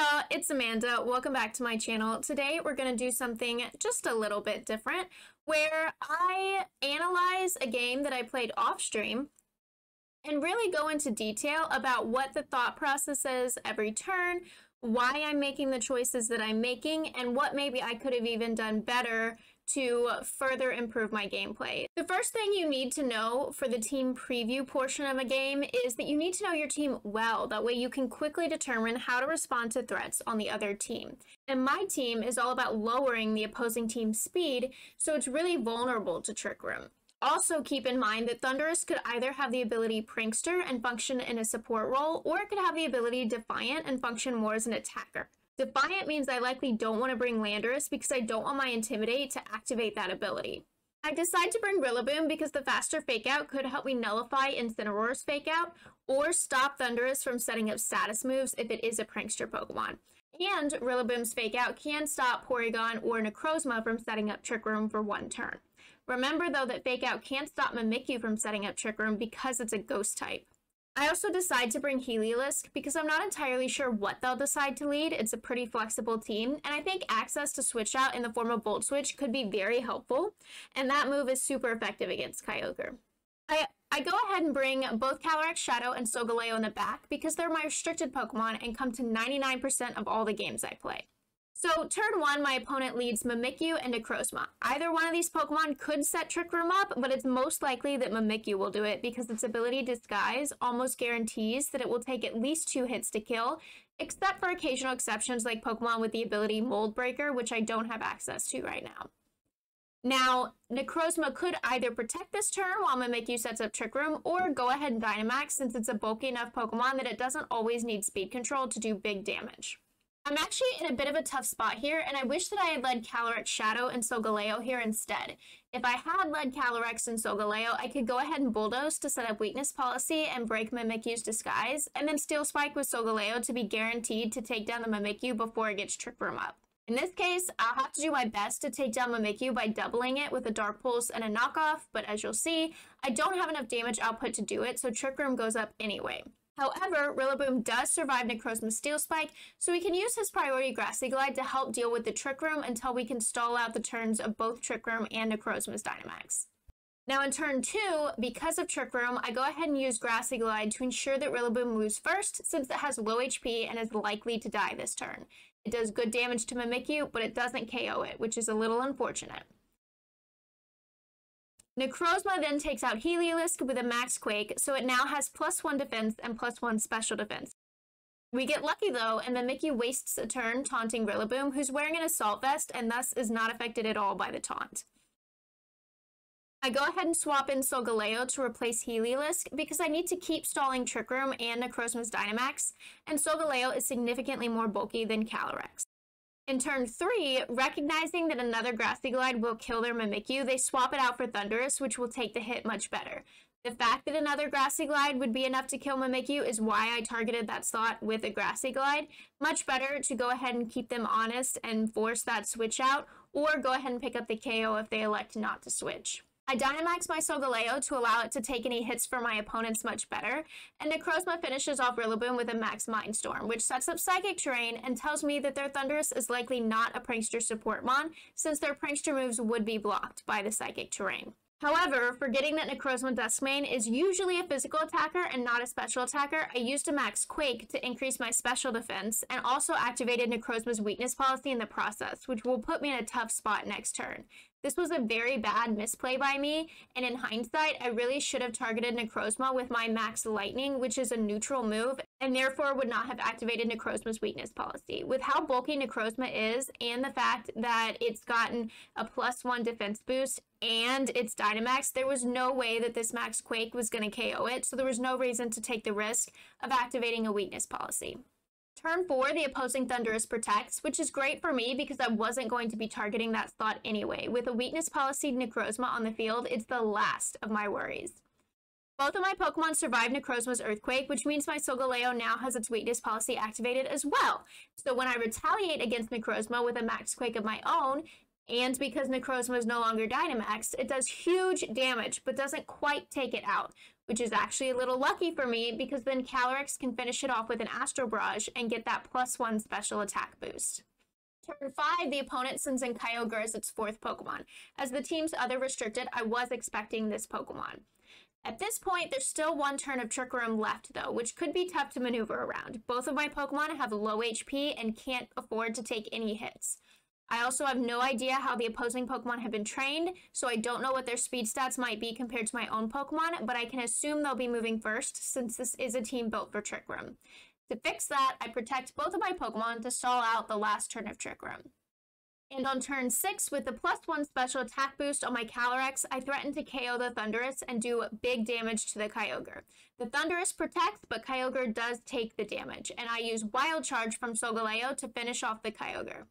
y'all, it's Amanda. Welcome back to my channel. Today we're going to do something just a little bit different where I analyze a game that I played off stream and really go into detail about what the thought process is every turn, why I'm making the choices that I'm making, and what maybe I could have even done better to further improve my gameplay. The first thing you need to know for the team preview portion of a game is that you need to know your team well. That way you can quickly determine how to respond to threats on the other team. And my team is all about lowering the opposing team's speed, so it's really vulnerable to Trick Room. Also keep in mind that Thunderous could either have the ability Prankster and function in a support role, or it could have the ability Defiant and function more as an attacker. Defiant means I likely don't want to bring Landorus because I don't want my Intimidate to activate that ability. I decide to bring Rillaboom because the faster fake out could help me nullify Incineroar's fake out or stop Thunderous from setting up status moves if it is a Prankster Pokemon. And Rillaboom's fake out can stop Porygon or Necrozma from setting up Trick Room for one turn. Remember though that fake out can't stop Mimikyu from setting up Trick Room because it's a ghost type. I also decide to bring Heliolisk because I'm not entirely sure what they'll decide to lead. It's a pretty flexible team, and I think access to switch out in the form of Volt Switch could be very helpful, and that move is super effective against Kyogre. I go ahead and bring both Calyrex Shadow and Solgaleo in the back because they're my restricted Pokemon and come to 99% of all the games I play. So turn 1, my opponent leads Mimikyu and Necrozma. Either one of these Pokemon could set Trick Room up, but it's most likely that Mimikyu will do it because its ability Disguise almost guarantees that it will take at least 2 hits to kill, except for occasional exceptions like Pokemon with the ability Mold Breaker, which I don't have access to right now. Now, Necrozma could either protect this turn while Mimikyu sets up Trick Room, or go ahead and Dynamax since it's a bulky enough Pokemon that it doesn't always need speed control to do big damage. I'm actually in a bit of a tough spot here, and I wish that I had led Calyrex Shadow and Solgaleo here instead. If I had led Calyrex and Solgaleo, I could go ahead and Bulldoze to set up Weakness Policy and break Mimikyu's Disguise, and then Steel Spike with Solgaleo to be guaranteed to take down the Mimikyu before it gets Trick Room up. In this case, I'll have to do my best to take down Mimikyu by doubling it with a Dark Pulse and a knockoff, but as you'll see, I don't have enough damage output to do it, so Trick Room goes up anyway. However, Rillaboom does survive Necrozma's Steel Spike, so we can use his priority Grassy Glide to help deal with the Trick Room until we can stall out the turns of both Trick Room and Necrozma's Dynamax. Now in turn 2, because of Trick Room, I go ahead and use Grassy Glide to ensure that Rillaboom moves first since it has low HP and is likely to die this turn. It does good damage to Mimikyu, but it doesn't KO it, which is a little unfortunate. Necrozma then takes out Heliolisk with a Max Quake, so it now has +1 defense and +1 special defense. We get lucky though, and Mimikyu wastes a turn taunting Rillaboom, who's wearing an Assault Vest and thus is not affected at all by the taunt. I go ahead and swap in Solgaleo to replace Heliolisk because I need to keep stalling Trick Room and Necrozma's Dynamax, and Solgaleo is significantly more bulky than Calyrex. In turn 3, recognizing that another Grassy Glide will kill their Mimikyu, they swap it out for Thunderous, which will take the hit much better. The fact that another Grassy Glide would be enough to kill Mimikyu is why I targeted that slot with a Grassy Glide. Much better to go ahead and keep them honest and force that switch out, or go ahead and pick up the KO if they elect not to switch. I Dynamax my Solgaleo to allow it to take any hits from my opponents much better, and Necrozma finishes off Rillaboom with a Max Mindstorm, which sets up Psychic Terrain and tells me that their Thunderous is likely not a Prankster support mon, since their Prankster moves would be blocked by the Psychic Terrain. However, forgetting that Necrozma Duskmane is usually a physical attacker and not a special attacker, I used a Max Quake to increase my special defense, and also activated Necrozma's Weakness Policy in the process, which will put me in a tough spot next turn. This was a very bad misplay by me, and in hindsight, I really should have targeted Necrozma with my Max Lightning, which is a neutral move, and therefore would not have activated Necrozma's Weakness Policy. With how bulky Necrozma is, and the fact that it's gotten a +1 defense boost, and its Dynamax, there was no way that this Max Quake was going to KO it, so there was no reason to take the risk of activating a Weakness Policy. Turn 4, the opposing Thunderous protects, which is great for me because I wasn't going to be targeting that slot anyway. With a Weakness Policy Necrozma on the field, it's the last of my worries. Both of my Pokemon survived Necrozma's Earthquake, which means my Solgaleo now has its Weakness Policy activated as well. So when I retaliate against Necrozma with a Max Quake of my own, and because Necrozma is no longer Dynamaxed, it does huge damage, but doesn't quite take it out, which is actually a little lucky for me because then Calyrex can finish it off with an Astral Barrage and get that +1 special attack boost. Turn 5, the opponent sends in Kyogre as its 4th Pokemon. As the team's other restricted, I was expecting this Pokemon. At this point, there's still 1 turn of Trick Room left though, which could be tough to maneuver around. Both of my Pokemon have low HP and can't afford to take any hits. I also have no idea how the opposing Pokemon have been trained, so I don't know what their speed stats might be compared to my own Pokemon, but I can assume they'll be moving first since this is a team built for Trick Room. To fix that, I protect both of my Pokemon to stall out the last turn of Trick Room. And on turn 6, with the +1 special attack boost on my Calyrex, I threaten to KO the Thundurus and do big damage to the Kyogre. The Thundurus protects, but Kyogre does take the damage, and I use Wild Charge from Solgaleo to finish off the Kyogre.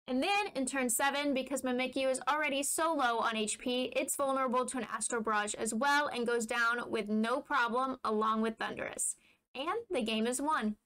And then, in turn 7, because Mimikyu is already so low on HP, it's vulnerable to an Astral Barrage as well and goes down with no problem along with Thundurus. And the game is won.